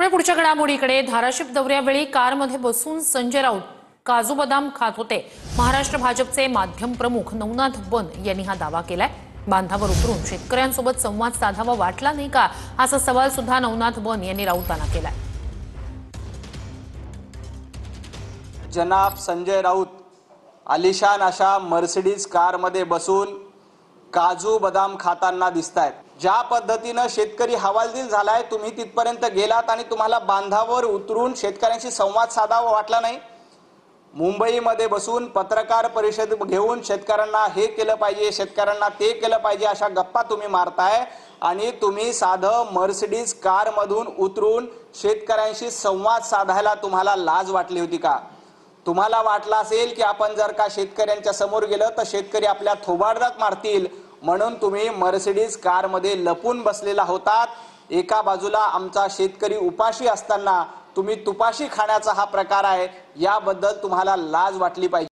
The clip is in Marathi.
पुढच्या घडामोडीकडे धाराशिव दौऱ्यावेळी कारमध्ये बसून संजय राऊत काजू बदाम खात होते। महाराष्ट्र भाजपचे माध्यम प्रमुख नवनाथ बन यांनी हा दावा केलाय। बांधावर उतरून शेतकऱ्यांसोबत संवाद साधावा वाटला नाही का, असा सवाल सुद्धा नवनाथ बन यांनी राऊतांना केलाय। जनाब संजय राऊत आलिशान अशा मर्सिडीज कारमध्ये बसून काजू बदाम खाताना दिसतायत। ज्या पद्धतीने शेतकरी हवालदिल झालाय, तुम्ही तिथपर्यंत गेलात आणि तुम्हाला बांधावर उतरून शेतकऱ्यांशी संवाद साधावा वाटला नाही। मुंबईमध्ये बसून पत्रकार परिषद घेऊन शेतकऱ्यांना हे केलं पाहिजे, शेतकऱ्यांना ते केलं पाहिजे अशा गप्पा तुम्ही मारताय आणि तुम्ही साधं मर्सिडीज कारमधून उतरून शेतकऱ्यांशी संवाद साधायला तुम्हाला लाज वाटली होती का? तुम्हाला वाटलं असेल की आपण जर का शेतकऱ्यांच्या समोर गेलं तर शेतकरी आपल्या थोबाडात मारतील, म्हणून तुम्ही मर्सिडीज कारमध्ये लपून बसलेला होतात। एका बाजूला आमचा शेतकरी उपाशी असताना तुम्ही तुपाशी खाण्याचा हा प्रकार आहे, याबद्दल तुम्हाला लाज वाटली पाहिजे।